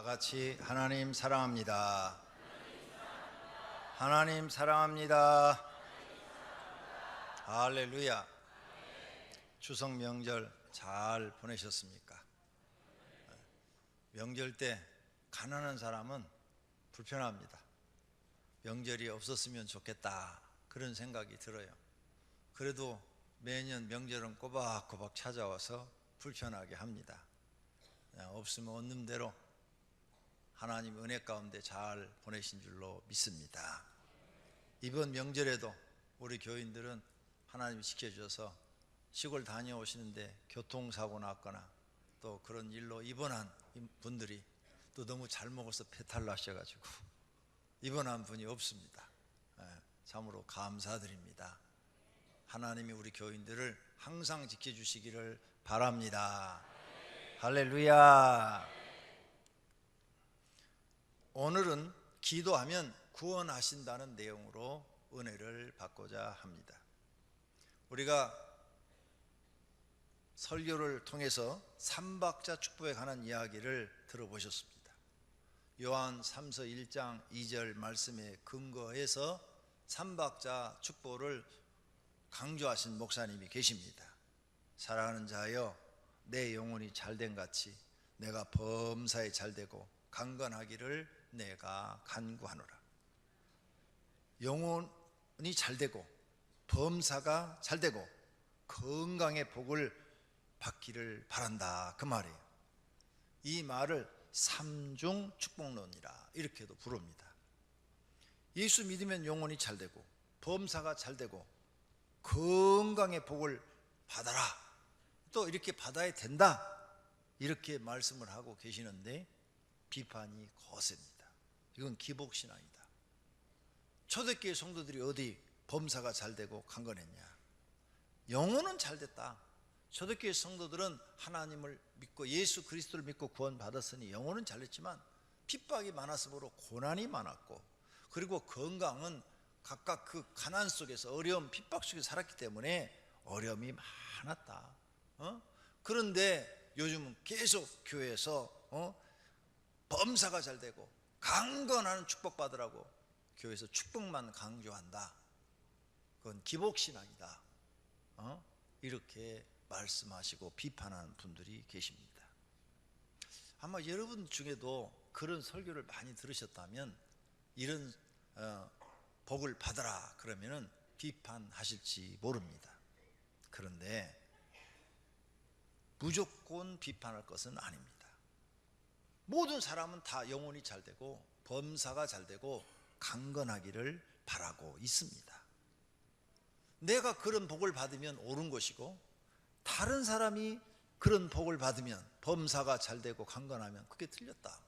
다 같이 하나님 사랑합니다. 하나님 사랑합니다. 할렐루야. 추석 명절 잘 보내셨습니까? 명절 때 가난한 사람은 불편합니다. 명절이 없었으면 좋겠다 그런 생각이 들어요. 그래도 매년 명절은 꼬박꼬박 찾아와서 불편하게 합니다. 없으면 없는 대로 하나님 은혜 가운데 잘 보내신 줄로 믿습니다. 이번 명절에도 우리 교인들은 하나님이 지켜주셔서 시골 다녀오시는데 교통사고 났거나 또 그런 일로 입원한 분들이 또 너무 잘 먹어서 배탈 나셔가지고 입원한 분이 없습니다. 참으로 감사드립니다. 하나님이 우리 교인들을 항상 지켜주시기를 바랍니다. 할렐루야. 오늘은 기도하면 구원하신다는 내용으로 은혜를 받고자 합니다. 우리가 설교를 통해서 삼박자 축복에 관한 이야기를 들어보셨습니다. 요한 3서 1장 2절 말씀에 근거해서 삼박자 축복을 강조하신 목사님이 계십니다. 사랑하는 자여, 내 영혼이 잘된 같이 내가 범사에 잘되고 강건하기를 내가 간구하노라. 영혼이 잘되고 범사가 잘되고 건강의 복을 받기를 바란다, 그 말이에요. 이 말을 삼중 축복론이라 이렇게도 부릅니다. 예수 믿으면 영혼이 잘되고 범사가 잘되고 건강의 복을 받아라, 또 이렇게 받아야 된다, 이렇게 말씀을 하고 계시는데 비판이 거셉니다. 이건 기복신앙이다. 초대교회 성도들이 어디 범사가 잘되고 강건했냐? 영혼은 잘됐다. 초대교회 성도들은 하나님을 믿고 예수 그리스도를 믿고 구원받았으니 영혼은 잘됐지만 핍박이 많았으므로 고난이 많았고, 그리고 건강은 각각 그 가난 속에서 어려움 핍박 속에 살았기 때문에 어려움이 많았다. 그런데 요즘은 계속 교회에서 범사가 잘되고 강건한 축복받으라고 교회에서 축복만 강조한다. 그건 기복신앙이다. 이렇게 말씀하시고 비판하는 분들이 계십니다. 아마 여러분 중에도 그런 설교를 많이 들으셨다면 이런 복을 받아라 그러면은 비판하실지 모릅니다. 그런데 무조건 비판할 것은 아닙니다. 모든 사람은 다 영혼이 잘되고 범사가 잘되고 강건하기를 바라고 있습니다. 내가 그런 복을 받으면 옳은 것이고, 다른 사람이 그런 복을 받으면 범사가 잘되고 강건하면 그게 틀렸다,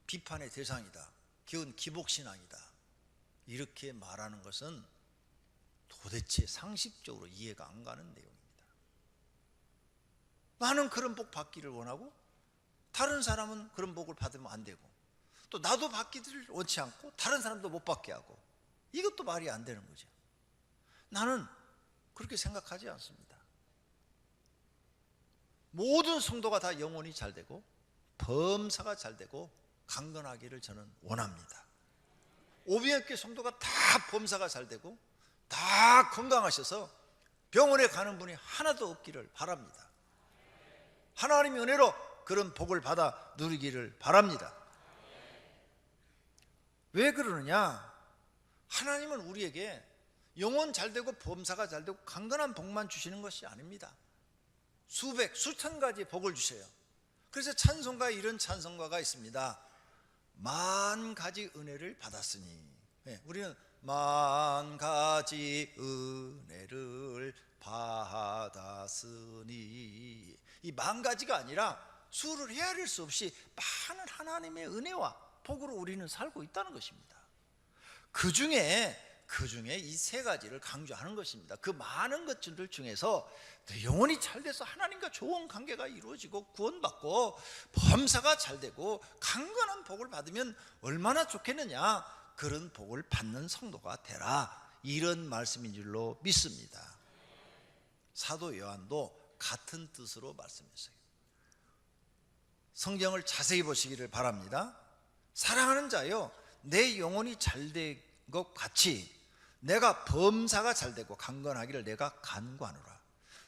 비판의 대상이다, 그건 기복신앙이다, 이렇게 말하는 것은 도대체 상식적으로 이해가 안 가는 내용입니다. 나는 그런 복 받기를 원하고 다른 사람은 그런 복을 받으면 안 되고, 또 나도 받기를 원치 않고 다른 사람도 못 받게 하고, 이것도 말이 안 되는 거죠. 나는 그렇게 생각하지 않습니다. 모든 성도가 다 영혼이 잘되고 범사가 잘되고 강건하기를 저는 원합니다. 오병이어교회 성도가 다 범사가 잘되고 다 건강하셔서 병원에 가는 분이 하나도 없기를 바랍니다. 하나님의 은혜로 그런 복을 받아 누리기를 바랍니다. 왜 그러느냐? 하나님은 우리에게 영혼 잘되고 범사가 잘되고 강건한 복만 주시는 것이 아닙니다. 수백 수천 가지 복을 주셔요. 그래서 찬송가에 이런 찬송가가 있습니다. 만 가지 은혜를 받았으니, 우리는 만 가지 은혜를 받았으니, 이 만 가지가 아니라 수를 헤아릴 수 없이 많은 하나님의 은혜와 복으로 우리는 살고 있다는 것입니다. 그 중에 이 세 가지를 강조하는 것입니다. 그 많은 것들 중에서 영혼이 잘돼서 하나님과 좋은 관계가 이루어지고 구원받고 범사가 잘되고 강건한 복을 받으면 얼마나 좋겠느냐, 그런 복을 받는 성도가 되라, 이런 말씀인 줄로 믿습니다. 사도 요한도 같은 뜻으로 말씀했어요. 성경을 자세히 보시기를 바랍니다. 사랑하는 자여, 내 영혼이 잘된 것 같이 내가 범사가 잘되고 강건하기를 내가 간구하노라.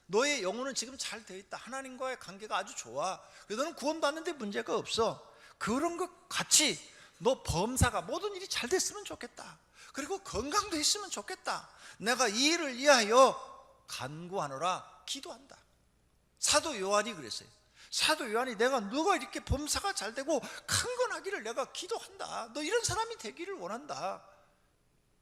너의 영혼은 지금 잘 되어 있다. 하나님과의 관계가 아주 좋아. 너는 구원받는데 문제가 없어. 그런 것 같이 너 범사가 모든 일이 잘 됐으면 좋겠다. 그리고 건강도 했으면 좋겠다. 내가 이 일을 위하여 간구하노라, 기도한다. 사도 요한이 그랬어요. 사도 요한이 너가 이렇게 범사가 잘 되고 강건하기를 내가 기도한다. 너 이런 사람이 되기를 원한다.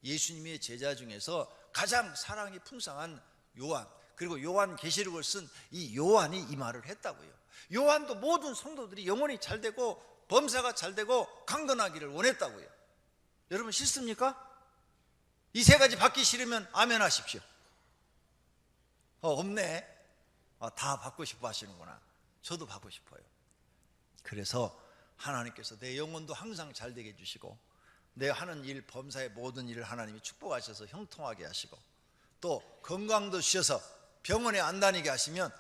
예수님의 제자 중에서 가장 사랑이 풍성한 요한, 그리고 요한 계시록을 쓴 이 요한이 이 말을 했다고요. 요한도 모든 성도들이 영혼이 잘 되고 범사가 잘 되고 강건하기를 원했다고요. 여러분 싫습니까? 이 세 가지 받기 싫으면 아멘 하십시오. 없네. 다 받고 싶어 하시는구나. 저도 받고 싶어요. 그래서 하나님께서 내 영혼도 항상 잘 되게 해주시고, 내 하는 일, 범사의 모든 일을 하나님이 축복하셔서 형통하게 하시고, 또 건강도 주셔서 병원에 안 다니게 하시면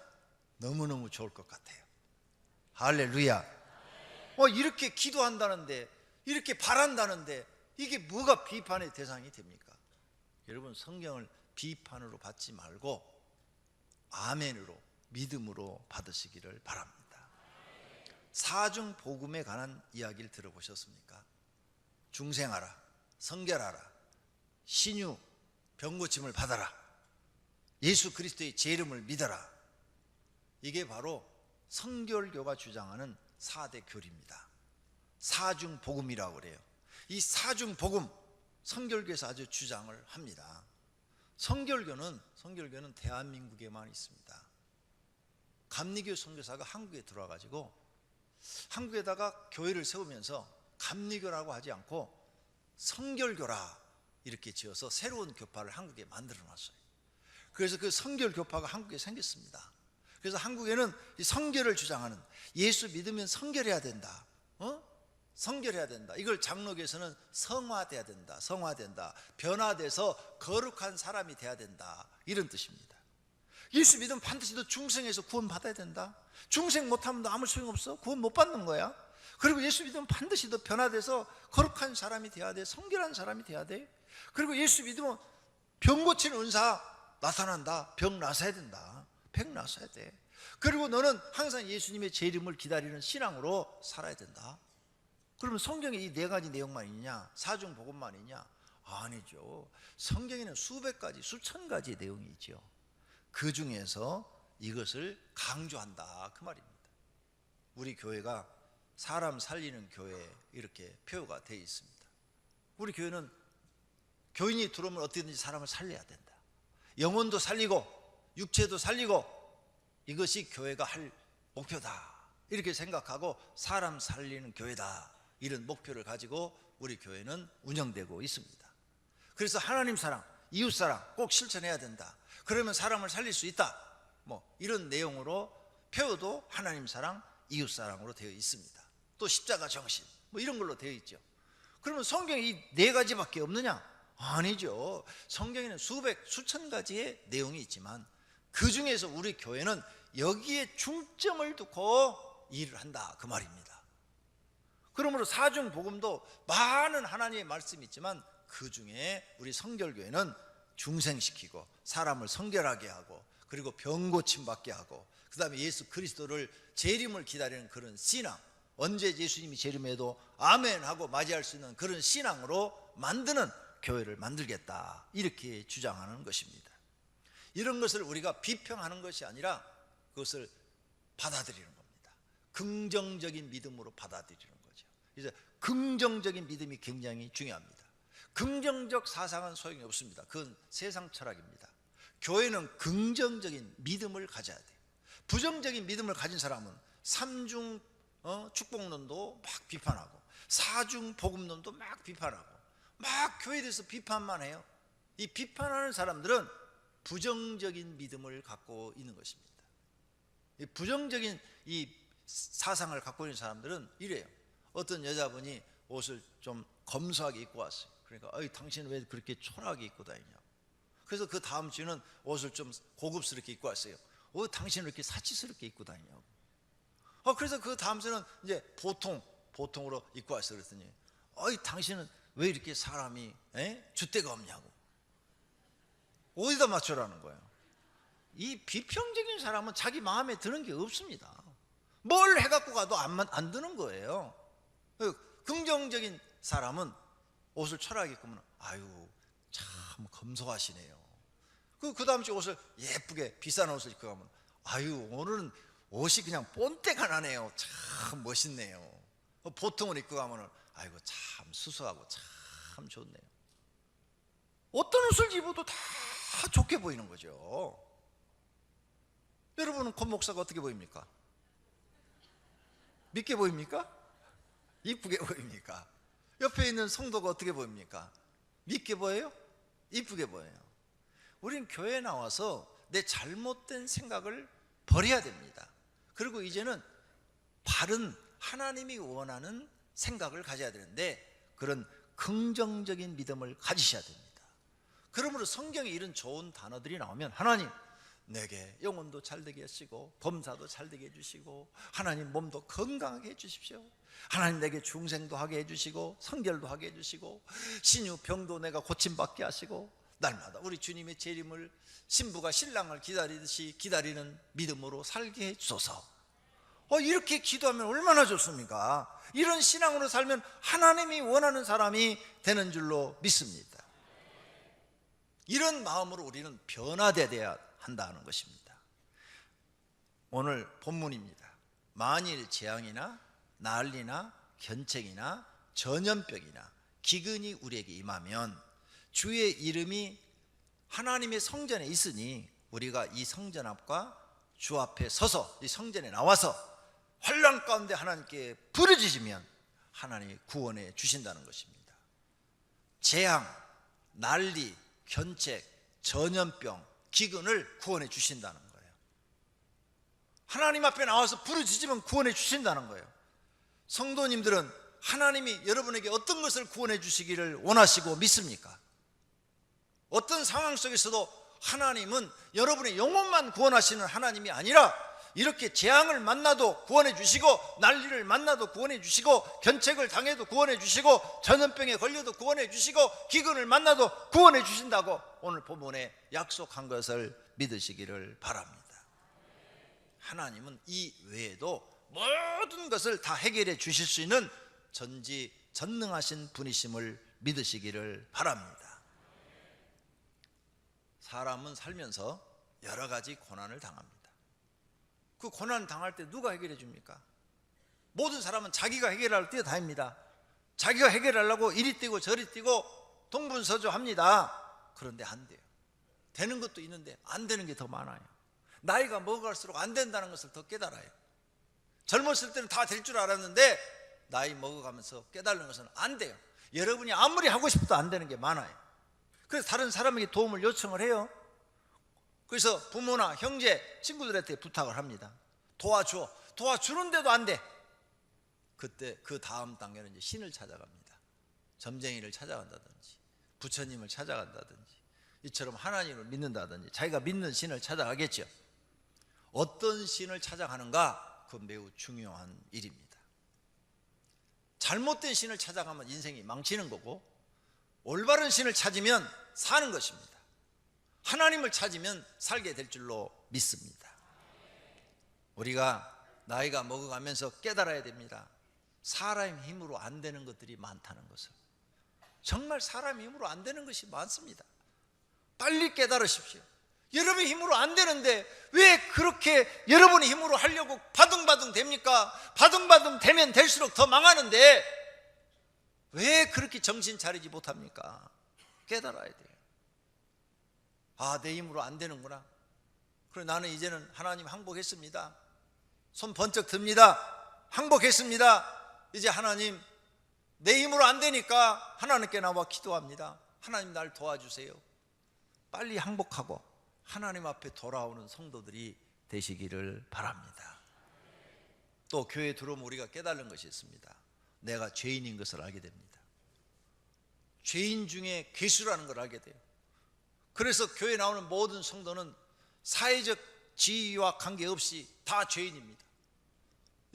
너무너무 좋을 것 같아요. 할렐루야. 이렇게 기도한다는데, 이렇게 바란다는데 이게 뭐가 비판의 대상이 됩니까? 여러분, 성경을 비판으로 받지 말고 아멘으로, 믿음으로 받으시기를 바랍니다. 사중 복음에 관한 이야기를 들어보셨습니까? 중생하라, 성결하라, 신유, 병고침을 받아라, 예수 그리스도의 제 이름을 믿어라. 이게 바로 성결교가 주장하는 4대 교리입니다. 사중 복음이라고 그래요. 이 사중 복음, 성결교에서 아주 주장을 합니다. 성결교는 대한민국에만 있습니다. 감리교 선교사가 한국에 들어와가지고 한국에다가 교회를 세우면서 감리교라고 하지 않고 성결교라 이렇게 지어서 새로운 교파를 한국에 만들어 놨어요. 그래서 그 성결교파가 한국에 생겼습니다. 그래서 한국에는 이 성결을 주장하는, 예수 믿으면 성결해야 된다, 성결해야 된다. 이걸 장로교에서는 성화돼야 된다, 성화된다, 변화돼서 거룩한 사람이 돼야 된다, 이런 뜻입니다. 예수 믿으면 반드시 너 중생에서 구원 받아야 된다. 중생 못하면 너 아무 소용없어. 구원 못 받는 거야. 그리고 예수 믿으면 반드시 너 변화돼서 거룩한 사람이 돼야 돼, 성결한 사람이 돼야 돼. 그리고 예수 믿으면 병 고치는 은사 나타난다. 병 나서야 된다. 병 나서야 돼. 그리고 너는 항상 예수님의 제 이름을 기다리는 신앙으로 살아야 된다. 그러면 성경에 이 네 가지 내용만 있냐? 사중 복음만 있냐? 아니죠. 성경에는 수백 가지, 수천 가지의 내용이 있죠. 그 중에서 이것을 강조한다, 그 말입니다. 우리 교회가 사람 살리는 교회 이렇게 표가 되어 있습니다. 우리 교회는 교인이 들어오면 어떻게든지 사람을 살려야 된다. 영혼도 살리고 육체도 살리고, 이것이 교회가 할 목표다, 이렇게 생각하고 사람 살리는 교회다, 이런 목표를 가지고 우리 교회는 운영되고 있습니다. 그래서 하나님 사랑, 이웃 사랑 꼭 실천해야 된다. 그러면 사람을 살릴 수 있다, 이런 내용으로 표도 하나님 사랑, 이웃 사랑으로 되어 있습니다. 또 십자가 정신 이런 걸로 되어 있죠. 그러면 성경이 이 네 가지밖에 없느냐? 아니죠. 성경에는 수백, 수천 가지의 내용이 있지만 그 중에서 우리 교회는 여기에 중점을 두고 일을 한다, 그 말입니다. 그러므로 사중 복음도 많은 하나님의 말씀이 있지만 그 중에 우리 성결교회는 중생시키고 사람을 성결하게 하고, 그리고 병 고침 받게 하고, 그 다음에 예수 그리스도를 재림을 기다리는 그런 신앙, 언제 예수님이 재림해도 아멘 하고 맞이할 수 있는 그런 신앙으로 만드는 교회를 만들겠다, 이렇게 주장하는 것입니다. 이런 것을 우리가 비평하는 것이 아니라 그것을 받아들이는 겁니다. 긍정적인 믿음으로 받아들이는 거죠. 그래서 긍정적인 믿음이 굉장히 중요합니다. 긍정적 사상은 소용이 없습니다. 그건 세상 철학입니다. 교회는 긍정적인 믿음을 가져야 돼요. 부정적인 믿음을 가진 사람은 삼중 축복론도 막 비판하고, 사중 복음론도 막 비판하고, 막 교회에 대해서 비판만 해요. 이 비판하는 사람들은 부정적인 믿음을 갖고 있는 것입니다. 이 부정적인 이 사상을 갖고 있는 사람들은 이래요. 어떤 여자분이 옷을 좀 검소하게 입고 왔어요. 그러니까 당신은 왜 그렇게 초라하게 입고 다니냐고. 그래서 그 다음 주는 옷을 좀 고급스럽게 입고 왔어요. 당신은 왜 이렇게 사치스럽게 입고 다니냐고. 그래서 그 다음 주는 이제 보통으로 입고 왔어. 그랬더니 당신은 왜 이렇게 사람이 줏대가 없냐고. 어디다 맞추라는 거예요. 이 비평적인 사람은 자기 마음에 드는 게 없습니다. 뭘 해갖고 가도 안 드는 거예요. 긍정적인 사람은 옷을 철하게 입고 면 아유 참 검소하시네요. 그 다음 주 옷을 예쁘게 비싼 옷을 입고 가면 아유 오늘은 옷이 그냥 본때가 나네요. 참 멋있네요. 보통을 입고 가면 아이고 참 수수하고 참 좋네요. 어떤 옷을 입어도 다 좋게 보이는 거죠. 여러분은 권 목사가 어떻게 보입니까? 믿게 보입니까? 이쁘게 보입니까? 옆에 있는 성도가 어떻게 보입니까? 믿게 보여요? 이쁘게 보여요. 우리는 교회에 나와서 내 잘못된 생각을 버려야 됩니다. 그리고 이제는 바른 하나님이 원하는 생각을 가져야 되는데 그런 긍정적인 믿음을 가지셔야 됩니다. 그러므로 성경에 이런 좋은 단어들이 나오면 하나님 내게 영혼도 잘되게 하시고 범사도 잘되게 해주시고 하나님 몸도 건강하게 해주십시오. 하나님 내게 중생도 하게 해주시고 성결도 하게 해주시고 신유 병도 내가 고침받게 하시고 날마다 우리 주님의 재림을 신부가 신랑을 기다리듯이 기다리는 믿음으로 살게 해주소서. 이렇게 기도하면 얼마나 좋습니까? 이런 신앙으로 살면 하나님이 원하는 사람이 되는 줄로 믿습니다. 이런 마음으로 우리는 변화되어야 한다는 것입니다. 오늘 본문입니다. 만일 재앙이나 난리나 견책이나 전염병이나 기근이 우리에게 임하면 주의 이름이 하나님의 성전에 있으니 우리가 이 성전 앞과 주 앞에 서서 이 성전에 나와서 환난 가운데 하나님께 부르짖으면 하나님이 구원해 주신다는 것입니다. 재앙, 난리, 견책, 전염병, 기근을 구원해 주신다는 거예요. 하나님 앞에 나와서 부르짖으면 구원해 주신다는 거예요. 성도님들은 하나님이 여러분에게 어떤 것을 구원해 주시기를 원하시고 믿습니까? 어떤 상황 속에서도 하나님은 여러분의 영혼만 구원하시는 하나님이 아니라 이렇게 재앙을 만나도 구원해 주시고 난리를 만나도 구원해 주시고 견책을 당해도 구원해 주시고 전염병에 걸려도 구원해 주시고 기근을 만나도 구원해 주신다고 오늘 본문에 약속한 것을 믿으시기를 바랍니다. 하나님은 이 외에도 모든 것을 다 해결해 주실 수 있는 전지전능하신 분이심을 믿으시기를 바랍니다. 사람은 살면서 여러 가지 고난을 당합니다. 그 고난 당할 때 누가 해결해 줍니까? 모든 사람은 자기가 해결하려 뛰어다닙니다. 자기가 해결하려고 이리 뛰고 저리 뛰고 동분서주합니다. 그런데 안 돼요. 되는 것도 있는데 안 되는 게 더 많아요. 나이가 먹어갈수록 안 된다는 것을 더 깨달아요. 젊었을 때는 다 될 줄 알았는데 나이 먹어가면서 깨달는 것은 안 돼요. 여러분이 아무리 하고 싶어도 안 되는 게 많아요. 그래서 다른 사람에게 도움을 요청을 해요. 그래서 부모나 형제, 친구들한테 부탁을 합니다. 도와주는데도 안 돼. 그때 그 다음 단계는 이제 신을 찾아갑니다. 점쟁이를 찾아간다든지 부처님을 찾아간다든지 이처럼 하나님을 믿는다든지 자기가 믿는 신을 찾아가겠죠. 어떤 신을 찾아가는가? 그건 매우 중요한 일입니다. 잘못된 신을 찾아가면 인생이 망치는 거고 올바른 신을 찾으면 사는 것입니다. 하나님을 찾으면 살게 될 줄로 믿습니다. 우리가 나이가 먹어가면서 깨달아야 됩니다. 사람의 힘으로 안 되는 것들이 많다는 것을. 정말 사람의 힘으로 안 되는 것이 많습니다. 빨리 깨달으십시오. 여러분의 힘으로 안 되는데 왜 그렇게 여러분의 힘으로 하려고 바둥바둥 됩니까? 바둥바둥 되면 될수록 더 망하는데 왜 그렇게 정신 차리지 못합니까? 깨달아야 돼요. 아, 내 힘으로 안 되는구나. 그래 나는 이제는 하나님 항복했습니다. 손 번쩍 듭니다. 항복했습니다. 이제 하나님 내 힘으로 안 되니까 하나님께 나와 기도합니다. 하나님 날 도와주세요. 빨리 항복하고 하나님 앞에 돌아오는 성도들이 되시기를 바랍니다. 또 교회에 들어오면 우리가 깨달은 것이 있습니다. 내가 죄인인 것을 알게 됩니다. 죄인 중에 괴수라는 걸 알게 돼요. 그래서 교회에 나오는 모든 성도는 사회적 지위와 관계없이 다 죄인입니다.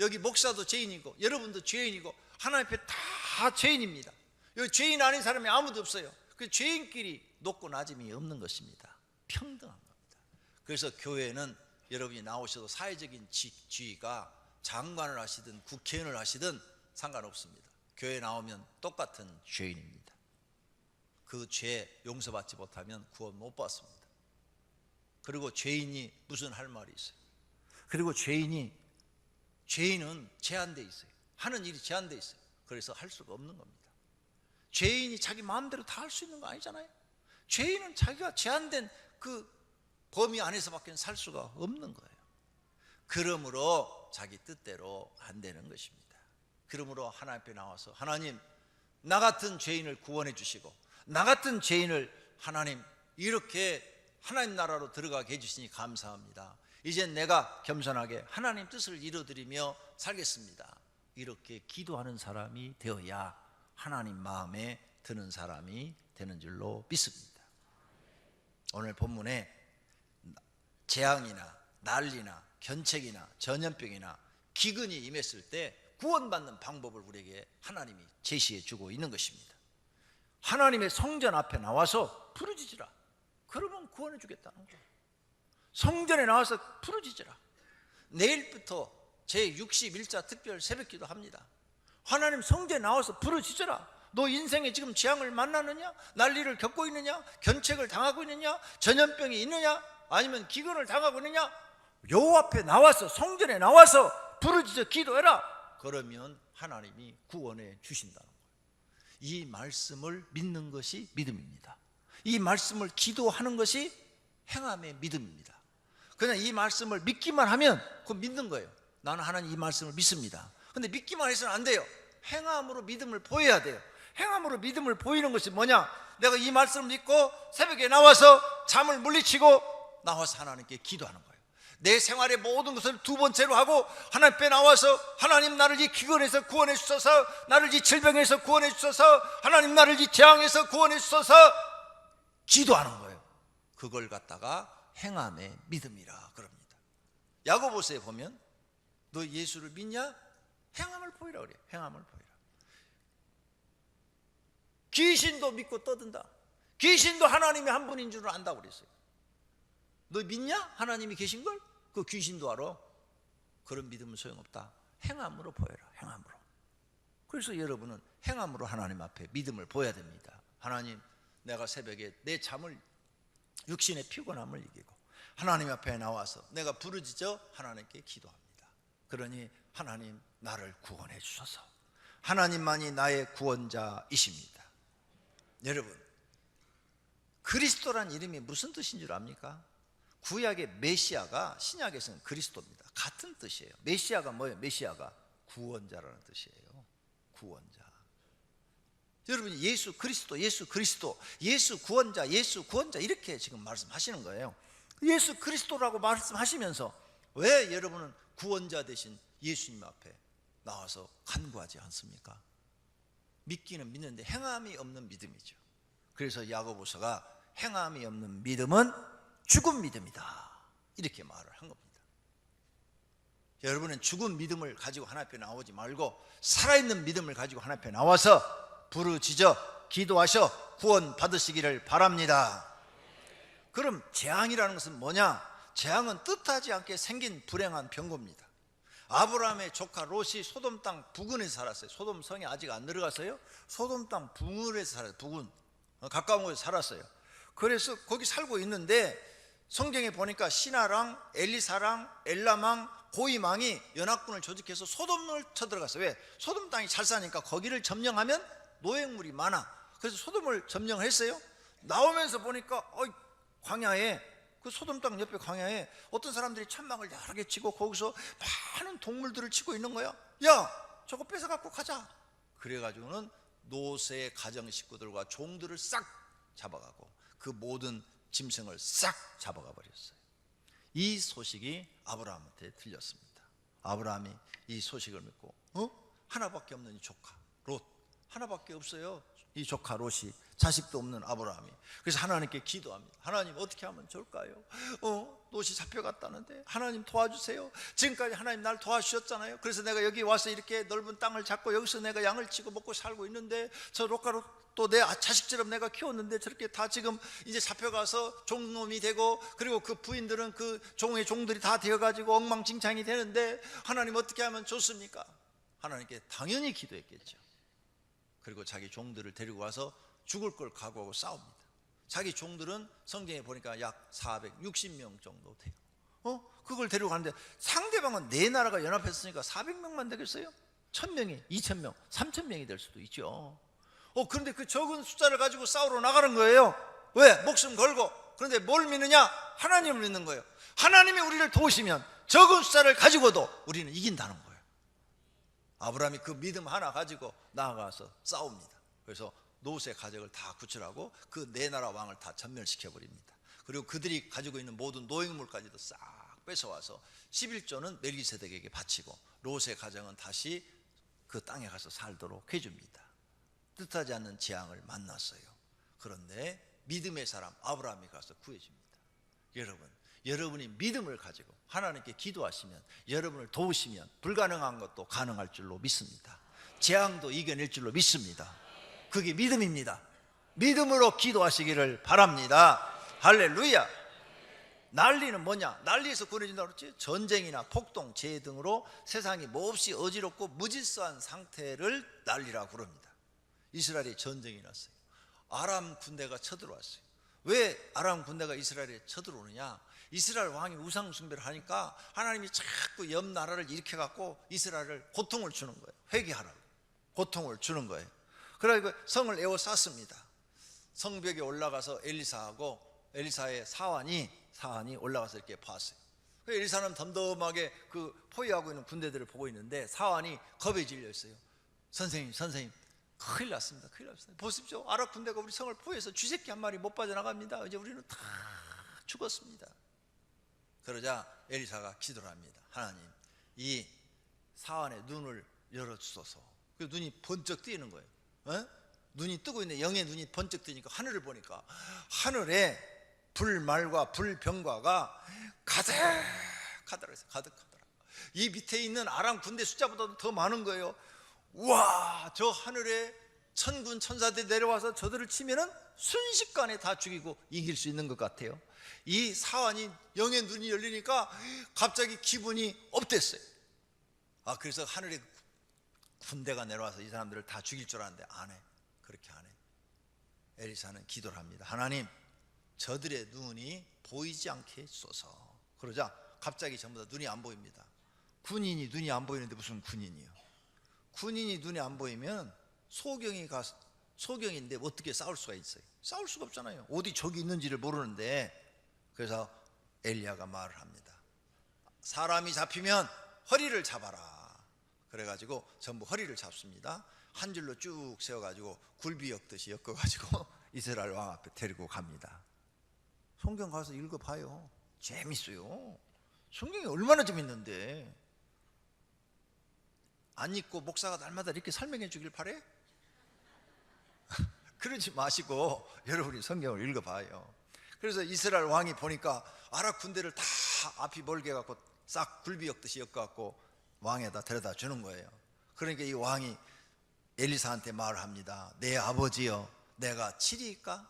여기 목사도 죄인이고 여러분도 죄인이고 하나님 앞에 다 죄인입니다. 여기 죄인 아닌 사람이 아무도 없어요. 그 죄인끼리 높고 낮음이 없는 것입니다. 평등한 겁니다. 그래서 교회는 여러분이 나오셔도 사회적인 지위가 장관을 하시든 국회의원을 하시든 상관없습니다. 교회 나오면 똑같은 죄인입니다. 그 죄 용서받지 못하면 구원 못 받습니다. 그리고 죄인이 무슨 할 말이 있어요. 그리고 죄인은 제한되어 있어요. 하는 일이 제한되어 있어요. 그래서 할 수가 없는 겁니다. 죄인이 자기 마음대로 다 할 수 있는 거 아니잖아요. 죄인은 자기가 제한된 그 범위 안에서밖에 살 수가 없는 거예요. 그러므로 자기 뜻대로 안 되는 것입니다. 그러므로 하나님 앞에 나와서 하나님, 나 같은 죄인을 구원해 주시고 나 같은 죄인을 하나님 이렇게 하나님 나라로 들어가게 해주시니 감사합니다. 이젠 내가 겸손하게 하나님 뜻을 이루어드리며 살겠습니다. 이렇게 기도하는 사람이 되어야 하나님 마음에 드는 사람이 되는 줄로 믿습니다. 오늘 본문에 재앙이나 난리나 견책이나 전염병이나 기근이 임했을 때 구원받는 방법을 우리에게 하나님이 제시해 주고 있는 것입니다. 하나님의 성전 앞에 나와서 부르짖으라. 그러면 구원해 주겠다는 거예요. 성전에 나와서 부르짖으라. 내일부터 제61자 특별 새벽기도 합니다. 하나님 성전에 나와서 부르짖으라. 너 인생에 지금 재앙을 만나느냐? 난리를 겪고 있느냐? 견책을 당하고 있느냐? 전염병이 있느냐? 아니면 기근을 당하고 있느냐? 여호와 앞에 나와서 성전에 나와서 부르짖어 기도해라. 그러면 하나님이 구원해 주신다는 거예요. 이 말씀을 믿는 것이 믿음입니다. 이 말씀을 기도하는 것이 행함의 믿음입니다. 그냥 이 말씀을 믿기만 하면 그건 믿는 거예요. 나는 하나님 이 말씀을 믿습니다. 근데 믿기만 해서는 안 돼요. 행함으로 믿음을 보여야 돼요. 행함으로 믿음을 보이는 것이 뭐냐? 내가 이 말씀을 믿고 새벽에 나와서 잠을 물리치고 나와서 하나님께 기도하는 거예요. 내 생활의 모든 것을 두 번째로 하고 하나님 앞에 나와서 하나님 나를 이 기근에서 구원해 주소서, 나를 이 질병에서 구원해 주소서, 하나님 나를 이 재앙에서 구원해 주소서 기도하는 거예요. 그걸 갖다가 행함의 믿음이라 그럽니다. 야고보서에 보면 너 예수를 믿냐? 행함을 보이라 그래요. 행함을 보이라. 귀신도 믿고 떠든다. 귀신도 하나님이 한 분인 줄 안다고 그랬어요. 너 믿냐? 하나님이 계신 걸? 그 귀신도 알아. 그런 믿음은 소용없다. 행함으로 보여라. 행함으로. 그래서 여러분은 행함으로 하나님 앞에 믿음을 보여야 됩니다. 하나님, 내가 새벽에 내 잠을 육신의 피곤함을 이기고 하나님 앞에 나와서 내가 부르짖어 하나님께 기도합니다. 그러니 하나님 나를 구원해 주소서. 하나님만이 나의 구원자이십니다. 여러분, 그리스도란 이름이 무슨 뜻인 줄 압니까? 구약의 메시아가 신약에서는 그리스도입니다. 같은 뜻이에요. 메시아가 뭐예요? 메시아가 구원자라는 뜻이에요. 구원자. 여러분, 예수 그리스도, 예수 그리스도, 예수 구원자, 예수 구원자 이렇게 지금 말씀하시는 거예요. 예수 그리스도라고 말씀하시면서 왜 여러분은 구원자 되신 예수님 앞에 나와서 간구하지 않습니까? 믿기는 믿는데 행함이 없는 믿음이죠. 그래서 야고보서가 행함이 없는 믿음은 죽은 믿음이다 이렇게 말을 한 겁니다. 여러분은 죽은 믿음을 가지고 하나님 앞에 나오지 말고 살아있는 믿음을 가지고 하나님 앞에 나와서 부르짖어 기도하셔 구원 받으시기를 바랍니다. 그럼 재앙이라는 것은 뭐냐? 재앙은 뜻하지 않게 생긴 불행한 병고입니다. 아브라함의 조카 롯이 소돔 땅 부근에서 살았어요. 소돔 성에 아직 안 들어갔어요. 소돔 땅 부근에서 살았어요. 부근 가까운 곳에 살았어요. 그래서 거기 살고 있는데 성경에 보니까 시나랑 엘리사랑 엘람왕 고이망이 연합군을 조직해서 소돔을 쳐들어갔어요. 왜? 소돔 땅이 잘 사니까 거기를 점령하면 노획물이 많아. 그래서 소돔을 점령을 했어요. 나오면서 보니까 광야에 그 소돔 땅 옆에 광야에 어떤 사람들이 천막을 여러 개 치고 거기서 많은 동물들을 치고 있는 거야. 야, 저거 뺏어갖고 가자. 그래가지고는 롯의 가정 식구들과 종들을 싹 잡아가고 그 모든 짐승을 싹 잡아가 버렸어요. 이 소식이 아브라함한테 들렸습니다. 아브라함이 이 소식을 믿고 하나밖에 없는 이 조카 롯, 하나밖에 없어요. 이 조카 롯이, 자식도 없는 아브라함이. 그래서 하나님께 기도합니다. 하나님, 어떻게 하면 좋을까요? 롯이 잡혀갔다는데 하나님 도와주세요. 지금까지 하나님 날 도와주셨잖아요. 그래서 내가 여기 와서 이렇게 넓은 땅을 잡고 여기서 내가 양을 치고 먹고 살고 있는데, 저 롯가로 또 내 자식처럼 내가 키웠는데 저렇게 다 지금 이제 잡혀가서 종놈이 되고, 그리고 그 부인들은 그 종의 종들이 다 되어가지고 엉망진창이 되는데 하나님 어떻게 하면 좋습니까? 하나님께 당연히 기도했겠죠. 그리고 자기 종들을 데리고 와서 죽을 걸 각오하고 싸웁니다. 자기 종들은 성경에 보니까 약 460명 정도 돼요. 그걸 데리고 가는데 상대방은 네 나라가 연합했으니까 400명만 되겠어요? 1000명이, 2000명, 3000명이 될 수도 있죠. 그런데 그 적은 숫자를 가지고 싸우러 나가는 거예요. 왜? 목숨 걸고. 그런데 뭘 믿느냐? 하나님을 믿는 거예요. 하나님이 우리를 도우시면 적은 숫자를 가지고도 우리는 이긴다는 거예요. 아브라함이 그 믿음 하나 가지고 나아가서 싸웁니다. 그래서 롯의 가족을 다 구출하고 그 네 나라 왕을 다 전멸시켜버립니다. 그리고 그들이 가지고 있는 모든 노획물까지도 싹 뺏어와서 11조는 멜기세덱에게 바치고 롯의 가정은 다시 그 땅에 가서 살도록 해줍니다. 뜻하지 않는 재앙을 만났어요. 그런데 믿음의 사람 아브라함이 가서 구해줍니다. 여러분, 여러분이 믿음을 가지고 하나님께 기도하시면, 여러분을 도우시면 불가능한 것도 가능할 줄로 믿습니다. 재앙도 이겨낼 줄로 믿습니다. 그게 믿음입니다. 믿음으로 기도하시기를 바랍니다. 할렐루야. 난리는 뭐냐? 난리에서 구해진다고 그랬지? 전쟁이나 폭동, 재해 등으로 세상이 몹시 어지럽고 무질서한 상태를 난리라고 그럽니다. 이스라엘에 전쟁이 났어요. 아람 군대가 쳐들어왔어요. 왜 아람 군대가 이스라엘에 쳐들어오느냐? 이스라엘 왕이 우상 숭배를 하니까 하나님이 자꾸 옆 나라를 일으켜갖고 이스라엘을 고통을 주는 거예요. 회개하라고 고통을 주는 거예요. 그래서 성을 에워쌌습니다. 성벽에 올라가서 엘리사의 사환이 올라가서 이렇게 봤어요. 엘리사는 덤덤하게 그 포위하고 있는 군대들을 보고 있는데 사환이 겁에 질려 있어요. 선생님 큰일 났습니다. 보십시오. 아랍 군대가 우리 성을 포위해서 쥐새끼 한 마리 못 빠져나갑니다. 이제 우리는 다 죽었습니다. 그러자 엘리사가 기도를 합니다. 하나님, 이 사환의 눈을 열어주소서. 그 눈이 번쩍 뜨이는 거예요. 눈이 뜨고 있는데 영의 눈이 번쩍 뜨니까 하늘을 보니까 하늘에 불말과 불병과가 가득하더라. 이 밑에 있는 아람 군대 숫자보다도 더 많은 거예요. 우와, 저 하늘에 천군 천사들이 내려와서 저들을 치면은 순식간에 다 죽이고 이길 수 있는 것 같아요. 이 사환이 영의 눈이 열리니까 갑자기 기분이 업됐어요. 그래서 하늘에 군대가 내려와서 이 사람들을 다 죽일 줄 알았는데 그렇게 안 해. 엘리사는 기도를 합니다. 하나님, 저들의 눈이 보이지 않게 해주소서. 그러자 갑자기 전부 다 눈이 안 보입니다. 군인이 눈이 안 보이는데 무슨 군인이요? 군인이 눈이 안 보이면 소경인데 어떻게 싸울 수가 있어요? 싸울 수가 없잖아요. 어디 적이 있는지를 모르는데. 그래서 엘리야가 말을 합니다. 사람이 잡히면 허리를 잡아라. 그래가지고 전부 허리를 잡습니다. 한 줄로 쭉 세워가지고 굴비 엮듯이 엮어가지고 이스라엘 왕 앞에 데리고 갑니다. 성경 가서 읽어봐요. 재밌어요. 성경이 얼마나 재밌는데. 안 읽고 목사가 날마다 이렇게 설명해 주길 바래? 그러지 마시고 여러분이 성경을 읽어봐요. 그래서 이스라엘 왕이 보니까 아랍 군대를 다 앞이 멀게 갖고 싹 굴비 엮듯이 엮어갖고 왕에다 데려다 주는 거예요. 그러니까 이 왕이 엘리사한테 말을 합니다. 내 아버지여, 내가 치리이까?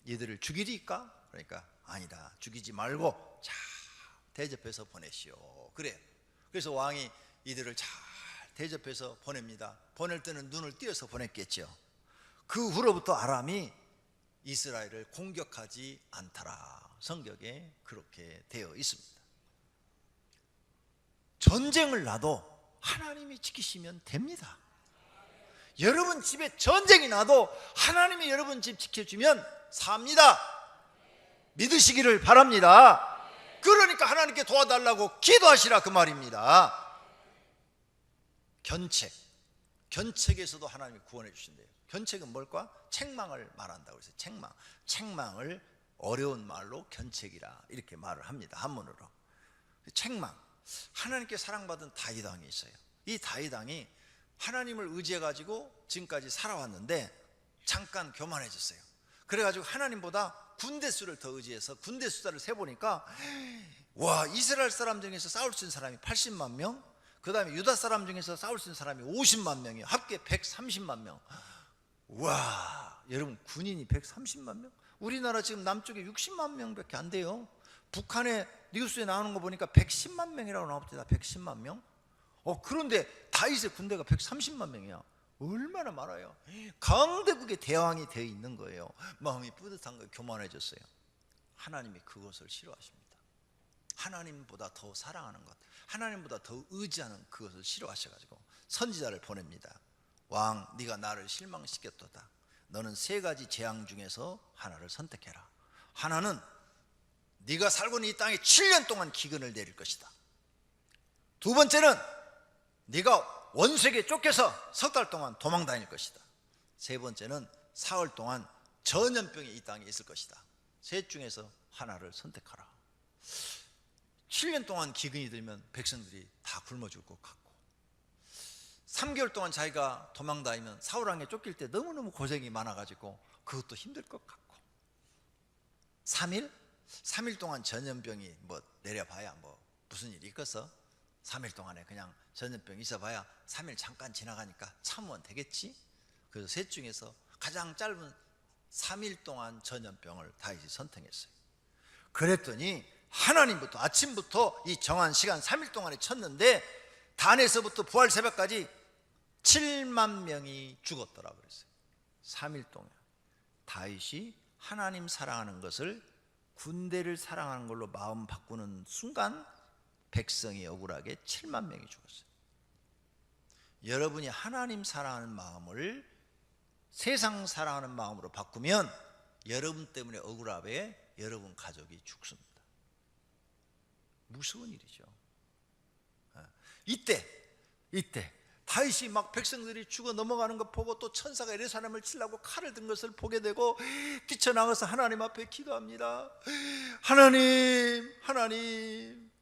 얘들을 죽이리이까? 그러니까 아니다, 죽이지 말고 잘 대접해서 보내시오. 그래. 그래서 왕이 이들을 잘 대접해서 보냅니다. 보낼 때는 눈을 띄어서 보냈겠죠. 그 후로부터 아람이 이스라엘을 공격하지 않더라. 성경에 그렇게 되어 있습니다. 전쟁을 나도 하나님이 지키시면 됩니다. 여러분 집에 전쟁이 나도 하나님이 여러분 집 지켜주면 삽니다. 믿으시기를 바랍니다. 그러니까 하나님께 도와달라고 기도하시라 그 말입니다. 견책에서도 하나님이 구원해 주신대요. 견책은 뭘까? 책망을 말한다고 해서 책망을 어려운 말로 견책이라 이렇게 말을 합니다. 한문으로. 책망. 하나님께 사랑받은 다윗 왕이 있어요. 이 다윗 왕이 하나님을 의지해 가지고 지금까지 살아왔는데 잠깐 교만해졌어요. 그래가지고 하나님보다 군대 수를 더 의지해서 군대 숫자를 세보니까 와, 이스라엘 사람 중에서 싸울 수 있는 사람이 80만 명, 그 다음에 유다 사람 중에서 싸울 수 있는 사람이 50만 명이에요. 합계 130만 명. 와, 여러분, 군인이 130만 명? 우리나라 지금 남쪽에 60만 명밖에 안 돼요. 북한의 뉴스에 나오는 거 보니까 110만 명이라고 나옵니다. 110만 명. 그런데 다윗의 군대가 130만 명이야. 얼마나 많아요. 강대국의 대왕이 되어 있는 거예요. 마음이 뿌듯한 거예요. 교만해졌어요. 하나님이 그것을 싫어하십니다. 하나님보다 더 사랑하는 것, 하나님보다 더 의지하는 그것을 싫어하셔가지고 선지자를 보냅니다. 왕, 네가 나를 실망시켰도다. 너는 세 가지 재앙 중에서 하나를 선택해라. 하나는 네가 살고 있는 이 땅에 7년 동안 기근을 내릴 것이다. 두 번째는 네가 원수에게 쫓겨서 석 달 동안 도망 다닐 것이다. 세 번째는 사흘 동안 전염병이 이 땅에 있을 것이다. 셋 중에서 하나를 선택하라. 7년 동안 기근이 들면 백성들이 다 굶어 죽을 것 같고, 3개월 동안 자기가 도망 다니면 사울왕에 쫓길 때 너무너무 고생이 많아가지고 그것도 힘들 것 같고, 3일 동안 전염병이 뭐 내려봐야 뭐 무슨 일이 있겠어? 3일 동안에 그냥 전염병 있어봐야 3일 잠깐 지나가니까 참으면 되겠지? 그래서 셋 중에서 가장 짧은 3일 동안 전염병을 다윗이 선택했어요. 그랬더니 하나님부터 아침부터 이 정한 시간 3일 동안에 쳤는데 단에서부터 부활 새벽까지 7만 명이 죽었더라 그랬어요. 3일 동안. 다윗이 하나님 사랑하는 것을 군대를 사랑하는 걸로 마음 바꾸는 순간 백성이 억울하게 7만 명이 죽었어요. 여러분이 하나님 사랑하는 마음을 세상 사랑하는 마음으로 바꾸면 여러분 때문에 억울하게 여러분 가족이 죽습니다. 무서운 일이죠. 이때 다윗이 막 백성들이 죽어 넘어가는 것 보고 또 천사가 예루살렘을 치려고 칼을 든 것을 보게 되고 뛰쳐나가서 하나님 앞에 기도합니다. 하나님,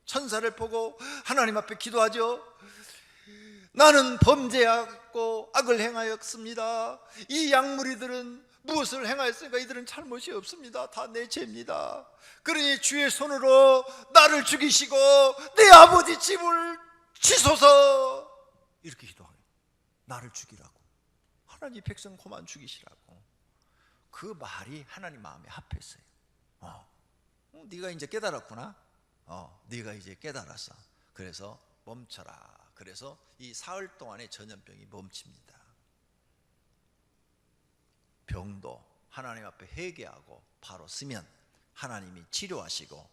천사를 보고 하나님 앞에 기도하죠. 나는 범죄하고 악을 행하였습니다. 이 양무리들은 무엇을 행하였으니까 이들은 잘못이 없습니다. 다 내 죄입니다. 그러니 주의 손으로 나를 죽이시고 내 아버지 집을 치소서. 이렇게 기도하요. 나를 죽이라고. 하나님 백성 그만 죽이시라고. 그 말이 하나님 마음에 합했어요. 네가 이제 깨달았구나. 네가 이제 깨달았어. 그래서 멈춰라. 그래서 이 사흘 동안의 전염병이 멈춥니다. 병도 하나님 앞에 회개하고 바로 쓰면 하나님이 치료하시고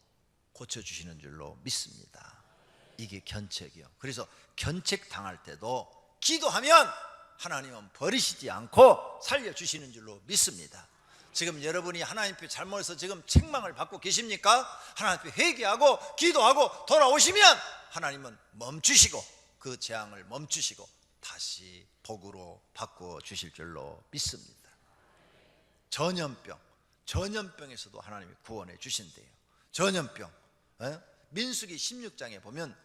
고쳐주시는 줄로 믿습니다. 이게 견책이요. 그래서 견책 당할 때도 기도하면 하나님은 버리시지 않고 살려주시는 줄로 믿습니다. 지금 여러분이 하나님 앞에 잘못해서 지금 책망을 받고 계십니까? 하나님 앞에 회개하고 기도하고 돌아오시면 하나님은 멈추시고 그 재앙을 멈추시고 다시 복으로 바꾸어 주실 줄로 믿습니다. 전염병에서도 하나님이 구원해 주신대요. 전염병. 민수기 16장에 보면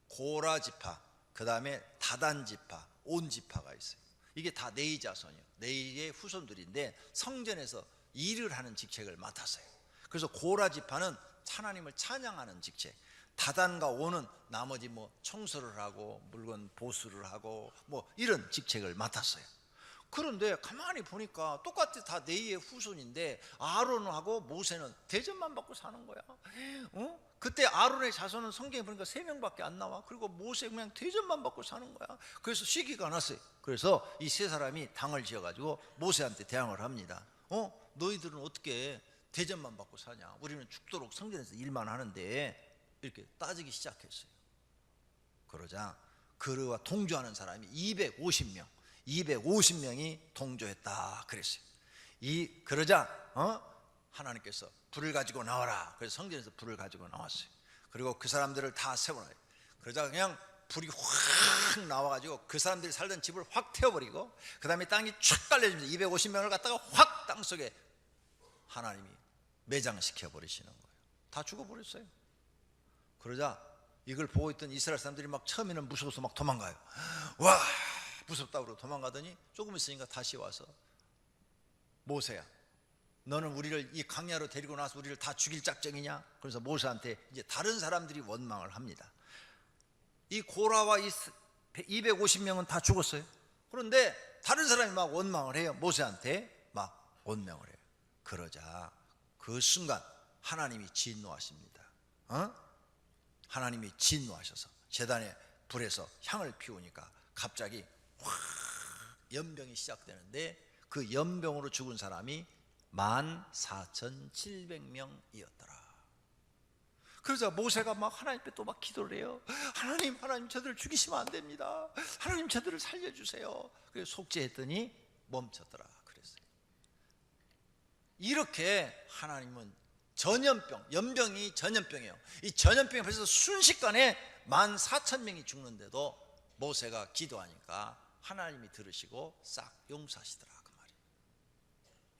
고라지파, 그 다음에 다단지파, 온지파가 있어요. 이게 다 네이 자손이에요. 네이의 후손들인데 성전에서 일을 하는 직책을 맡았어요. 그래서 고라지파는 하나님을 찬양하는 직책, 다단과 온은 나머지 뭐 청소를 하고 물건 보수를 하고 뭐 이런 직책을 맡았어요. 그런데 가만히 보니까 똑같이 다 네이의 후손인데 아론하고 모세는 대접만 받고 사는 거야. 그때 아론의 자손은 성경에 보니까 3명밖에 안 나와. 그리고 모세 그냥 대접만 받고 사는 거야. 그래서 시기가 났어요. 그래서 이 세 사람이 당을 지어가지고 모세한테 대항을 합니다. 너희들은 어떻게 대접만 받고 사냐? 우리는 죽도록 성전에서 일만 하는데. 이렇게 따지기 시작했어요. 그러자 그와 동조하는 사람이 250명이 동조했다 그랬어요. 그러자 하나님께서 불을 가지고 나와라. 그래서 성전에서 불을 가지고 나왔어요. 그리고 그 사람들을 다 세워놔요. 그러자 그냥 불이 확 나와가지고 그 사람들이 살던 집을 확 태워버리고 그 다음에 땅이 쫙 깔려집니다. 250명을 갖다가 확 땅속에 하나님이 매장시켜 버리시는 거예요. 다 죽어버렸어요. 그러자 이걸 보고 있던 이스라엘 사람들이 막 처음에는 무서워서 막 도망가요. 와, 무섭다고 그러고 도망가더니 조금 있으니까 다시 와서 모세야, 너는 우리를 이 광야로 데리고 나서 우리를 다 죽일 작정이냐? 그래서 모세한테 이제 다른 사람들이 원망을 합니다. 이 고라와 이 250명은 다 죽었어요. 그런데 다른 사람이 막 원망을 해요. 모세한테 막 원망을 해요. 그러자 그 순간 하나님이 진노하십니다. 하나님이 진노하셔서 제단의 불에서 향을 피우니까 갑자기 확 연병이 시작되는데 그 연병으로 죽은 사람이 14,700명이었더라. 그러자 모세가 막 하나님께 또 막 기도를 해요. 하나님 저들을 죽이시면 안 됩니다. 하나님 저들을 살려주세요. 그래서 속죄했더니 멈췄더라 그랬어요. 이렇게 하나님은 전염병, 연병이 전염병이에요. 이 전염병에 벌써 순식간에 14,000명이 죽는데도 모세가 기도하니까 하나님이 들으시고 싹 용서하시더라 그 말이에요.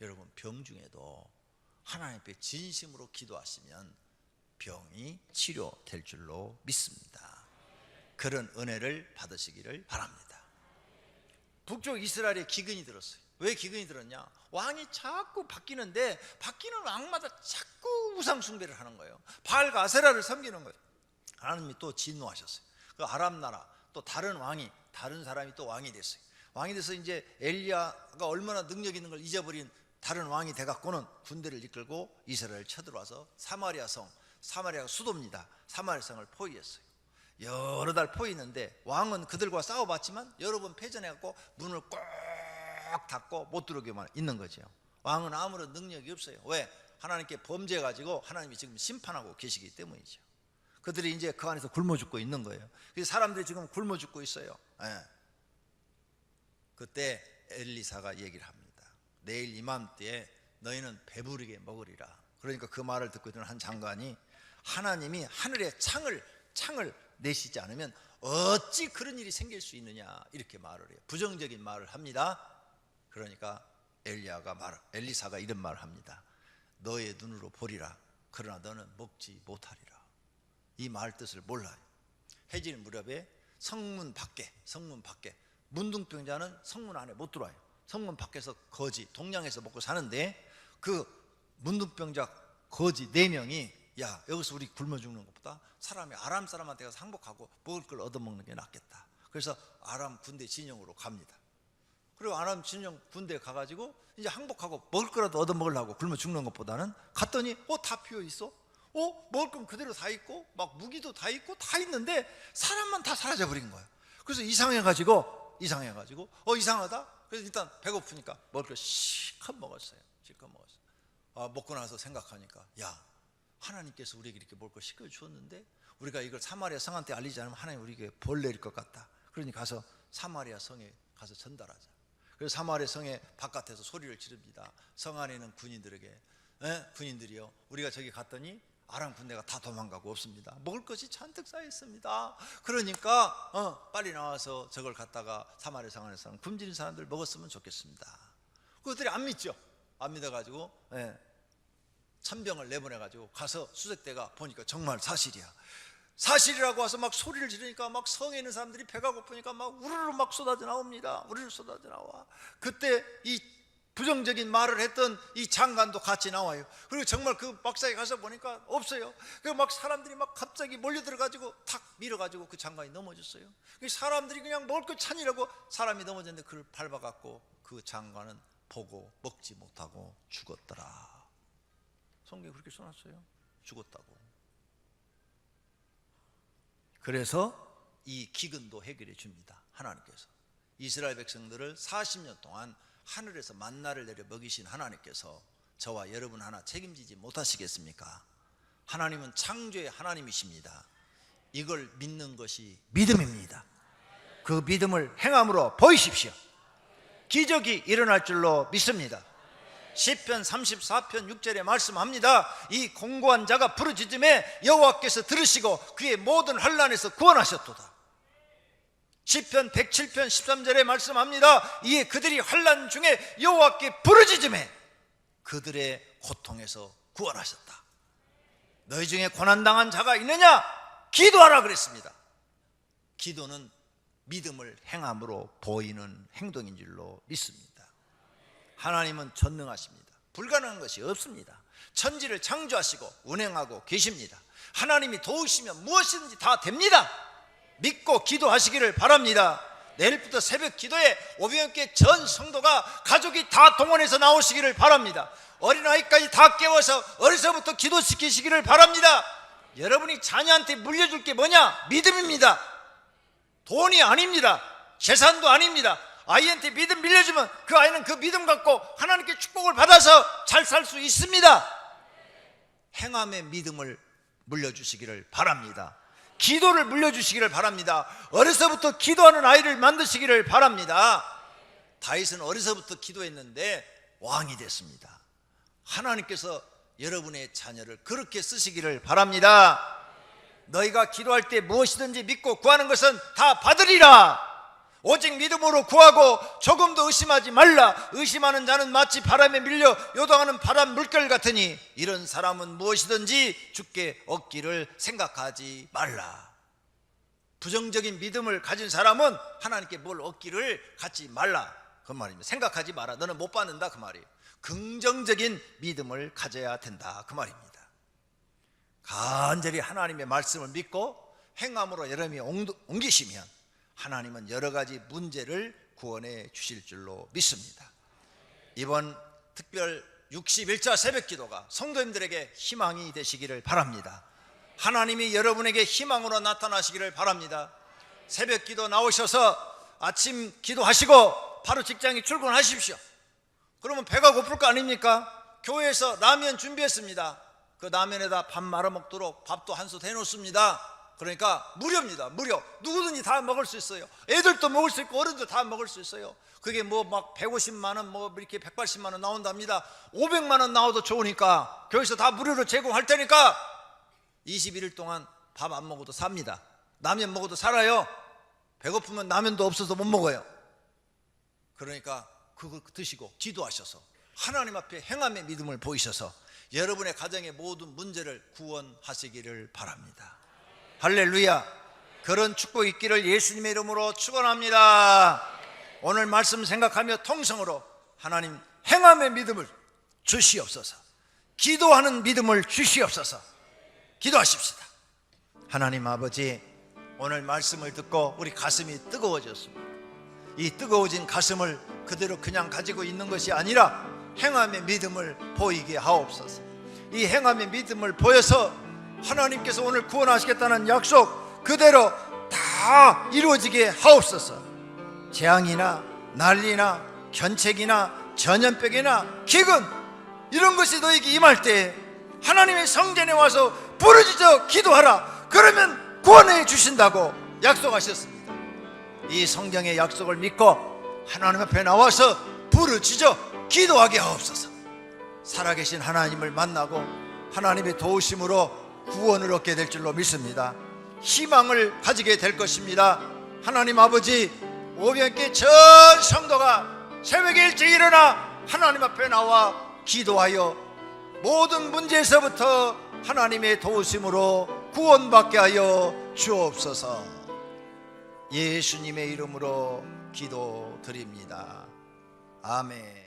여러분, 병 중에도 하나님 앞에 진심으로 기도하시면 병이 치료될 줄로 믿습니다. 그런 은혜를 받으시기를 바랍니다. 북쪽 이스라엘에 기근이 들었어요. 왜 기근이 들었냐? 왕이 자꾸 바뀌는데 바뀌는 왕마다 자꾸 우상 숭배를 하는 거예요. 바알과 아세라를 섬기는 거예요. 하나님이 또 진노하셨어요. 그 아람 나라 또 다른 사람이 또 왕이 됐어요. 왕이 돼서 이제 엘리야가 얼마나 능력 있는 걸 잊어버린 다른 왕이 돼갖고는 군대를 이끌고 이스라엘 쳐들어와서 사마리아가 수도입니다. 사마리아 성을 포위했어요. 여러 달 포위했는데 왕은 그들과 싸워봤지만 여러 번 패전해갖고 문을 꼭 닫고 못 들어오게만 있는 거죠. 왕은 아무런 능력이 없어요. 왜? 하나님께 범죄해가지고 하나님이 지금 심판하고 계시기 때문이죠. 그들이 이제 그 안에서 굶어 죽고 있는 거예요. 그래서 사람들이 지금 굶어 죽고 있어요. 그때 엘리사가 얘기를 합니다. 내일 이맘때에 너희는 배부르게 먹으리라. 그러니까 그 말을 듣고 있던 한 장관이 하나님이 하늘에 창을 내시지 않으면 어찌 그런 일이 생길 수 있느냐 이렇게 말을 해요. 부정적인 말을 합니다. 그러니까 엘리사가 이런 말을 합니다. 너의 눈으로 보리라. 그러나 너는 먹지 못하리라. 이 말 뜻을 몰라요. 해질 무렵에 성문 밖에 문둥병자는 성문 안에 못 들어와요. 성문 밖에서 거지 동냥에서 먹고 사는데 그 문둥병자 거지 4명이 야, 여기서 우리 굶어 죽는 것보다 사람이 아람 사람한테 가서 항복하고 먹을 걸 얻어먹는 게 낫겠다. 그래서 아람 군대 진영으로 갑니다. 그리고 아람 진영 군대에 가가지고 이제 항복하고 먹을 거라도 얻어먹으려고 굶어 죽는 것보다는 갔더니 다 비어 있어. 먹을 건 그대로 다 있고 막 무기도 다 있고 다 있는데 사람만 다 사라져버린 거야. 그래서 이상해가지고 이상하다. 그래서 일단 배고프니까 먹을 걸 실컷 먹었어요. 먹고 나서 생각하니까 야, 하나님께서 우리에게 이렇게 먹을 걸 실컷 주었는데 우리가 이걸 사마리아 성한테 알리지 않으면 하나님 우리에게 벌 내릴 것 같다. 그러니 가서 사마리아 성에 가서 전달하자. 그래서 사마리아 성의 바깥에서 소리를 지릅니다. 성 안에 있는 군인들이요, 우리가 저기 갔더니 아람 군대가 다 도망가고 없습니다. 먹을 것이 잔뜩 쌓여 있습니다. 그러니까 빨리 나와서 저걸 갖다가 사마리아 성 안에서 굶주린 사람들 먹었으면 좋겠습니다. 그들이 안 믿죠. 안 믿어가지고 천병을 내보내가지고 가서 수색대가 보니까 정말 사실이라고 와서 막 소리를 지르니까 막 성에 있는 사람들이 배가 고프니까 막 우르르 막 쏟아져 나옵니다. 우르르 쏟아져 나와. 그때 이 부정적인 말을 했던 이 장관도 같이 나와요. 그리고 정말 그 막사에 가서 보니까 없어요. 그 막 사람들이 막 갑자기 몰려들어가지고 탁 밀어가지고 그 장관이 넘어졌어요. 사람들이 그냥 먹을 거 찾으려고 사람이 넘어졌는데 그를 밟아갖고 그 장관은 보고 먹지 못하고 죽었더라. 성경에 그렇게 써놨어요. 죽었다고. 그래서 이 기근도 해결해 줍니다. 하나님께서 이스라엘 백성들을 40년 동안 하늘에서 만나를 내려 먹이신 하나님께서 저와 여러분 하나 책임지지 못하시겠습니까? 하나님은 창조의 하나님이십니다. 이걸 믿는 것이 믿음입니다. 그 믿음을 행함으로 보이십시오. 기적이 일어날 줄로 믿습니다. 시편 34편 6절에 말씀합니다. 이 공고한 자가 부르짖음에 여호와께서 들으시고 그의 모든 환난에서 구원하셨도다. 시편 107편 13절에 말씀합니다. 이에 그들이 환난 중에 여호와께 부르짖음에 그들의 고통에서 구원하셨다. 너희 중에 고난당한 자가 있느냐? 기도하라 그랬습니다. 기도는 믿음을 행함으로 보이는 행동인 줄로 믿습니다. 하나님은 전능하십니다. 불가능한 것이 없습니다. 천지를 창조하시고 운행하고 계십니다. 하나님이 도우시면 무엇이든지 다 됩니다. 믿고 기도하시기를 바랍니다. 내일부터 새벽 기도에 500개 전 성도가 가족이 다 동원해서 나오시기를 바랍니다. 어린아이까지 다 깨워서 어려서부터 기도시키시기를 바랍니다. 여러분이 자녀한테 물려줄 게 뭐냐? 믿음입니다. 돈이 아닙니다. 재산도 아닙니다. 아이한테 믿음 밀려주면 그 아이는 그 믿음 갖고 하나님께 축복을 받아서 잘 살 수 있습니다. 행함의 믿음을 물려주시기를 바랍니다. 기도를 물려주시기를 바랍니다. 어려서부터 기도하는 아이를 만드시기를 바랍니다. 다윗은 어려서부터 기도했는데 왕이 됐습니다. 하나님께서 여러분의 자녀를 그렇게 쓰시기를 바랍니다. 너희가 기도할 때 무엇이든지 믿고 구하는 것은 다 받으리라. 오직 믿음으로 구하고 조금도 의심하지 말라. 의심하는 자는 마치 바람에 밀려 요동하는 바람 물결 같으니 이런 사람은 무엇이든지 주께 얻기를 생각하지 말라. 부정적인 믿음을 가진 사람은 하나님께 뭘 얻기를 갖지 말라 그 말입니다. 생각하지 마라. 너는 못 받는다 그 말이에요. 긍정적인 믿음을 가져야 된다 그 말입니다. 간절히 하나님의 말씀을 믿고 행함으로 여러분이 옮기시면 하나님은 여러 가지 문제를 구원해 주실 줄로 믿습니다. 이번 특별 61자 새벽기도가 성도님들에게 희망이 되시기를 바랍니다. 하나님이 여러분에게 희망으로 나타나시기를 바랍니다. 새벽기도 나오셔서 아침 기도하시고 바로 직장에 출근하십시오. 그러면 배가 고플 거 아닙니까? 교회에서 라면 준비했습니다. 그 라면에다 밥 말아 먹도록 밥도 한 솥 해놓습니다. 그러니까 무료입니다. 무료. 누구든지 다 먹을 수 있어요. 애들도 먹을 수 있고 어른도 다 먹을 수 있어요. 그게 뭐 막 150만 원, 뭐 이렇게 180만 원 나온답니다. 500만 원 나와도 좋으니까 교회에서 다 무료로 제공할 테니까 21일 동안 밥 안 먹어도 삽니다. 라면 먹어도 살아요. 배고프면 라면도 없어서 못 먹어요. 그러니까 그거 드시고 기도하셔서 하나님 앞에 행함의 믿음을 보이셔서 여러분의 가정의 모든 문제를 구원하시기를 바랍니다. 할렐루야. 그런 축복 있기를 예수님의 이름으로 축원합니다. 오늘 말씀 생각하며 통성으로 하나님 행함의 믿음을 주시옵소서. 기도하는 믿음을 주시옵소서. 기도하십시다. 하나님 아버지, 오늘 말씀을 듣고 우리 가슴이 뜨거워졌습니다. 이 뜨거워진 가슴을 그대로 그냥 가지고 있는 것이 아니라 행함의 믿음을 보이게 하옵소서. 이 행함의 믿음을 보여서 하나님께서 오늘 구원하시겠다는 약속 그대로 다 이루어지게 하옵소서. 재앙이나 난리나 견책이나 전염병이나 기근 이런 것이 너에게 임할 때 하나님의 성전에 와서 부르짖어 기도하라. 그러면 구원해 주신다고 약속하셨습니다. 이 성경의 약속을 믿고 하나님 앞에 나와서 부르짖어 기도하게 하옵소서. 살아계신 하나님을 만나고 하나님의 도우심으로 구원을 얻게 될 줄로 믿습니다. 희망을 가지게 될 것입니다. 하나님 아버지, 500개 전 성도가 새벽에 일찍 일어나 하나님 앞에 나와 기도하여 모든 문제에서부터 하나님의 도우심으로 구원받게 하여 주옵소서. 예수님의 이름으로 기도드립니다. 아멘.